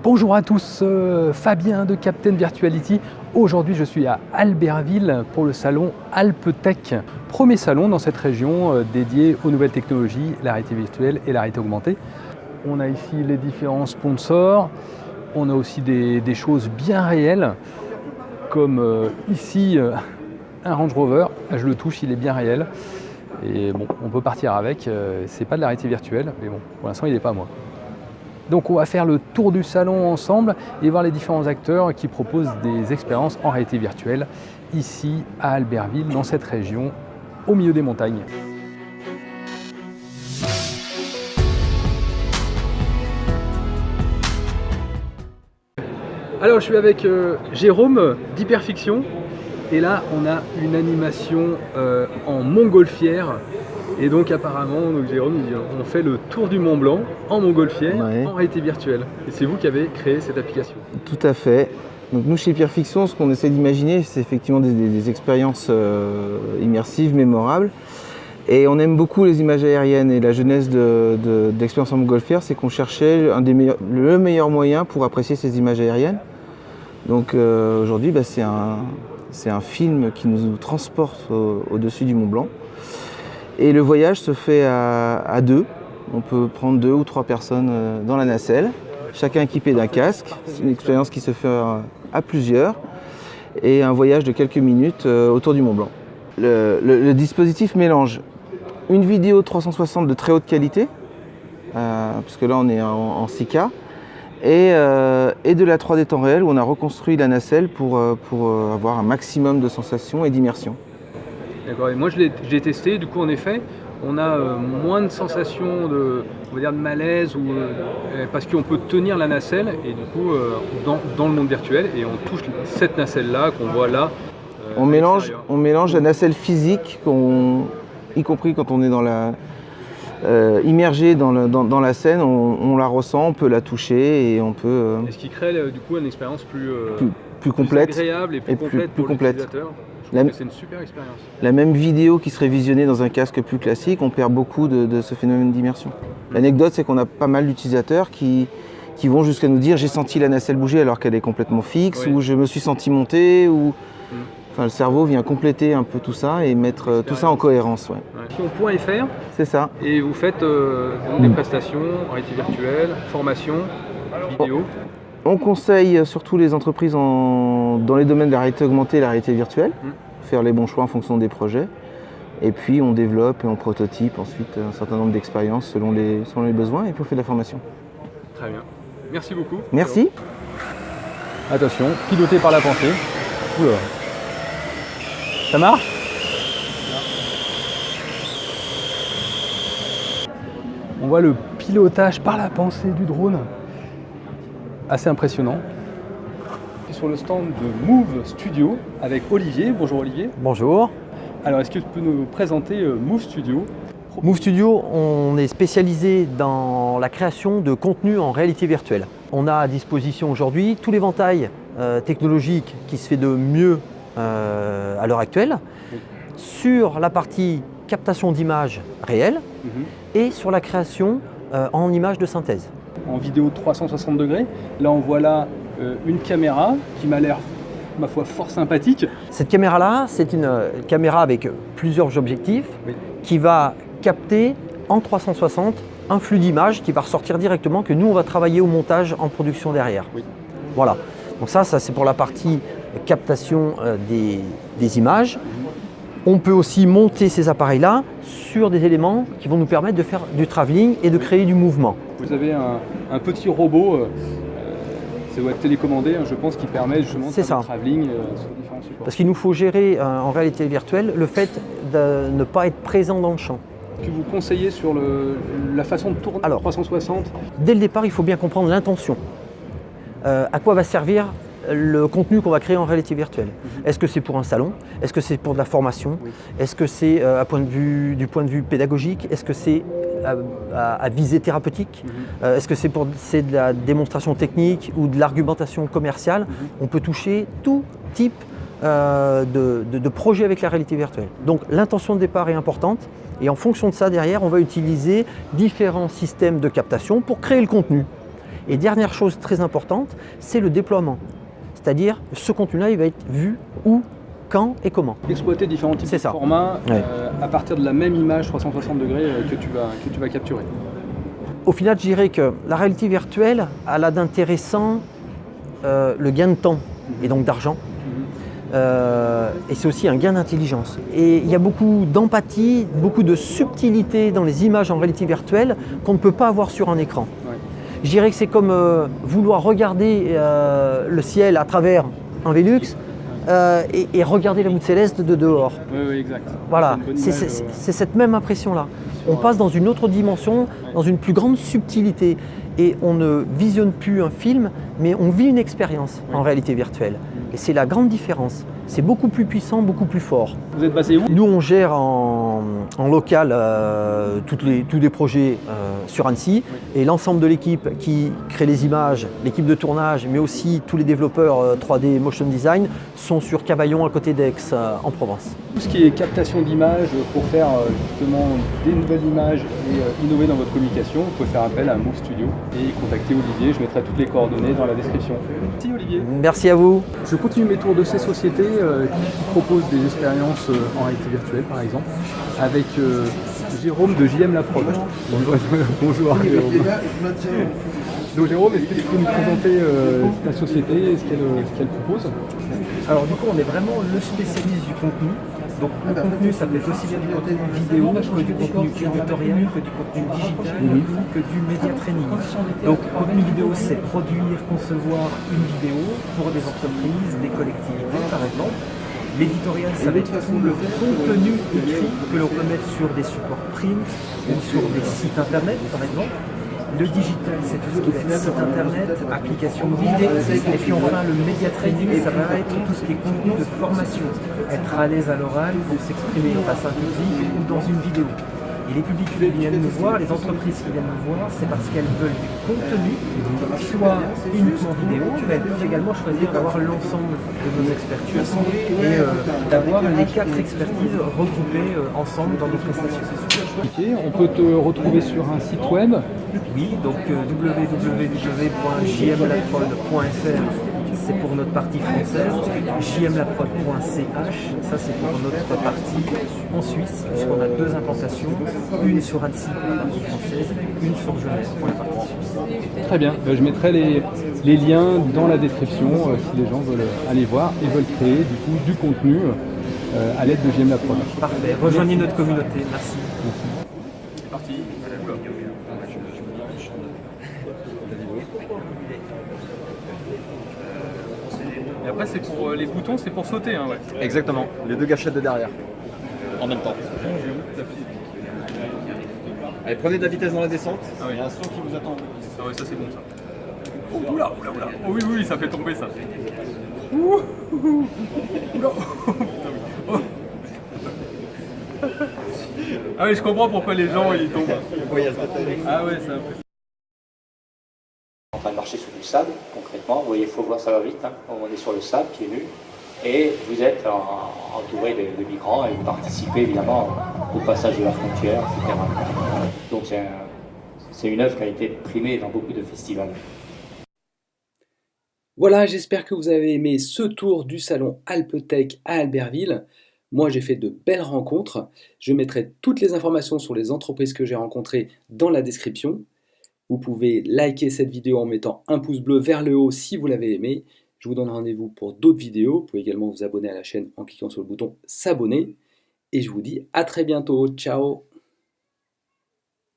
Bonjour à tous, Fabien de Captain Virtuality. Aujourd'hui je suis à Albertville pour le salon Alpetech. Premier salon dans cette région dédié aux nouvelles technologies, la réalité virtuelle et la réalité augmentée. On a ici les différents sponsors, on a aussi des choses bien réelles, comme ici un Range Rover, je le touche, il est bien réel. Et bon, on peut partir avec, c'est pas de la réalité virtuelle, mais bon, pour l'instant il n'est pas à moi. Donc on va faire le tour du salon ensemble et voir les différents acteurs qui proposent des expériences en réalité virtuelle ici à Albertville, dans cette région, au milieu des montagnes. Alors je suis avec Jérôme d'Hyperfiction et là on a une animation en montgolfière. Et donc apparemment, Jérôme, on fait le tour du Mont Blanc en montgolfière, en réalité virtuelle. Et c'est vous qui avez créé cette application. Tout à fait. Donc nous chez Hyperfiction, ce qu'on essaie d'imaginer, c'est effectivement des expériences immersives, mémorables. Et on aime beaucoup les images aériennes et la genèse d'expérience en montgolfière, c'est qu'on cherchait le meilleur moyen pour apprécier ces images aériennes. Donc aujourd'hui, c'est un film qui nous transporte au-dessus du Mont Blanc. Et le voyage se fait à deux. On peut prendre 2 ou 3 personnes dans la nacelle, chacun équipé d'un casque. C'est une expérience qui se fait à plusieurs et un voyage de quelques minutes autour du Mont Blanc. Le dispositif mélange une vidéo 360 de très haute qualité, puisque là on est en 6K, et de la 3D temps réel où on a reconstruit la nacelle pour avoir un maximum de sensations et d'immersion. D'accord, et moi je l'ai testé, du coup en effet, on a moins de sensations de malaise, parce qu'on peut tenir la nacelle, et du coup dans le monde virtuel, et on touche cette nacelle-là qu'on voit là. On mélange la nacelle physique, y compris quand on est immergé dans la scène, on la ressent, on peut la toucher, et on peut... Et ce qui crée du coup une expérience plus complète, plus agréable et plus complète pour l'utilisateur. C'est une super expérience. La même vidéo qui serait visionnée dans un casque plus classique, on perd beaucoup de ce phénomène d'immersion. L'anecdote, c'est qu'on a pas mal d'utilisateurs qui vont jusqu'à nous dire « j'ai senti la nacelle bouger alors qu'elle est complètement fixe » ou « je me suis senti monter » ou... Enfin, le cerveau vient compléter un peu tout ça et mettre tout ça en cohérence. Point.fr, c'est ça. Et vous faites des prestations, réalité virtuelle, formation, vidéo. On conseille surtout les entreprises dans les domaines de la réalité augmentée et la réalité virtuelle, faire les bons choix en fonction des projets. Et puis on développe et on prototype ensuite un certain nombre d'expériences selon les besoins et puis on fait de la formation. Très bien. Merci beaucoup. Merci. Attention, piloté par la pensée. Oula. Ça marche ? On voit le pilotage par la pensée du drone. Assez impressionnant. Je suis sur le stand de Move Studio avec Olivier. Bonjour Olivier. Bonjour. Alors est-ce que tu peux nous présenter Move Studio ? Move Studio, on est spécialisé dans la création de contenu en réalité virtuelle. On a à disposition aujourd'hui tout l'éventail technologique qui se fait de mieux à l'heure actuelle, sur la partie captation d'images réelles et sur la création en images de synthèse. En vidéo 360 degrés, là on voit une caméra qui m'a l'air, ma foi, fort sympathique. Cette caméra-là, c'est une caméra avec plusieurs objectifs qui va capter en 360 un flux d'images qui va ressortir directement, que nous on va travailler au montage en production derrière. Voilà, donc ça c'est pour la partie captation des images. On peut aussi monter ces appareils-là sur des éléments qui vont nous permettre de faire du travelling et de créer du mouvement. Vous avez un petit robot, ça doit être télécommandé, je pense, qui permet justement de faire du travelling sur différents supports. Parce qu'il nous faut gérer en réalité virtuelle le fait de ne pas être présent dans le champ. Que vous conseillez sur la façon de tourner 360 ? Dès le départ, il faut bien comprendre l'intention. À quoi va servir le contenu qu'on va créer en réalité virtuelle. Est-ce que c'est pour un salon? Est-ce que c'est pour de la formation? Est-ce que c'est du point de vue pédagogique? Est-ce que c'est à visée thérapeutique? Est-ce que c'est de la démonstration technique ou de l'argumentation commerciale? On peut toucher tout type de projet avec la réalité virtuelle. Donc l'intention de départ est importante et en fonction de ça, derrière, on va utiliser différents systèmes de captation pour créer le contenu. Et dernière chose très importante, c'est le déploiement. C'est-à-dire, ce contenu-là, il va être vu où, quand et comment. Exploiter différents types de formats à partir de la même image 360 degrés que tu vas capturer. Au final, je dirais que la réalité virtuelle a là d'intéressant le gain de temps et donc d'argent. Et c'est aussi un gain d'intelligence. Et il y a beaucoup d'empathie, beaucoup de subtilité dans les images en réalité virtuelle qu'on ne peut pas avoir sur un écran. Ouais. Je dirais que c'est comme vouloir regarder le ciel à travers un Velux et regarder la voûte céleste de dehors. Oui, exact. Voilà, c'est cette même impression-là. On passe dans une autre dimension, dans une plus grande subtilité. Et on ne visionne plus un film, mais on vit une expérience en réalité virtuelle. Et c'est la grande différence. C'est beaucoup plus puissant, beaucoup plus fort. Vous êtes basé où? Nous, on gère en local tous les projets sur Annecy. Et l'ensemble de l'équipe qui crée les images, l'équipe de tournage, mais aussi tous les développeurs 3D motion design sont sur Cavaillon à côté d'Aix en Provence. Tout ce qui est captation d'images pour faire justement des nouvelles images et innover dans votre communication, vous pouvez faire appel à Move Studio et contacter Olivier. Je mettrai toutes les coordonnées dans la description. Merci Olivier. Merci à vous. Je continue mes tours de ces sociétés qui proposent des expériences en réalité virtuelle par exemple, avec Jérôme de JM La Prod. Bonjour Jérôme. Donc Jérôme, est-ce que tu peux nous présenter ta société et ce qu'elle propose? Alors du coup, on est vraiment le spécialiste du contenu. Donc le contenu, ça peut être aussi bien du contenu vidéo que du contenu éditorial, que du contenu digital, que du média training. Donc contenu vidéo, c'est produire, concevoir une vidéo pour des entreprises, des collectivités par exemple. L'éditorial, ça va être tout le contenu écrit que l'on peut mettre sur des supports print ou sur des sites internet par exemple. Le digital, c'est tout ce qui va être site internet, application mobile. Et puis enfin, le média training, ça va être tout ce qui est contenu de formation. Être à l'aise à l'oral pour s'exprimer face à un public ou dans une vidéo. Et les publics qui viennent nous voir, les entreprises qui viennent nous voir, c'est parce qu'elles veulent du contenu, soit uniquement vidéo, mais elles peuvent également choisir d'avoir l'ensemble de nos expertises et d'avoir les 4 expertises regroupées ensemble dans nos prestations. Okay. On peut te retrouver sur un site web. Oui, donc www.jmlaprod.fr, c'est pour notre partie française, jmlaprod.ch, ça c'est pour notre partie en Suisse, puisqu'on a 2 implantations, une sur Annecy pour la partie française, une sur Genève pour la partie suisse. Très bien, je mettrai les liens dans la description si les gens veulent aller voir et veulent créer du coup du contenu à l'aide de JM La Prod. Parfait, rejoignez notre communauté, merci. C'est parti. Et après c'est pour les boutons, c'est pour sauter hein, ouais. Exactement, les 2 gâchettes de derrière, en même temps. Allez, prenez de la vitesse dans la descente, il y a un son qui vous attend. Ah ouais, ça c'est bon ça. Oh, oula. Oh oui, ça fait tomber ça. Oula. Ah oui, je comprends pourquoi les gens ils tombent. Oui, il y a ce Ah ouais, c'est un peu. En train de marcher sur du sable, concrètement. Vous voyez, il faut voir, ça va vite. Hein. On est sur le sable, pieds nus. Et vous êtes entouré de migrants et vous participez évidemment au passage de la frontière, etc. Donc c'est une œuvre qui a été primée dans beaucoup de festivals. Voilà, j'espère que vous avez aimé ce tour du salon Alpetech à Albertville. Moi, j'ai fait de belles rencontres. Je mettrai toutes les informations sur les entreprises que j'ai rencontrées dans la description. Vous pouvez liker cette vidéo en mettant un pouce bleu vers le haut si vous l'avez aimé. Je vous donne rendez-vous pour d'autres vidéos. Vous pouvez également vous abonner à la chaîne en cliquant sur le bouton s'abonner. Et je vous dis à très bientôt. Ciao!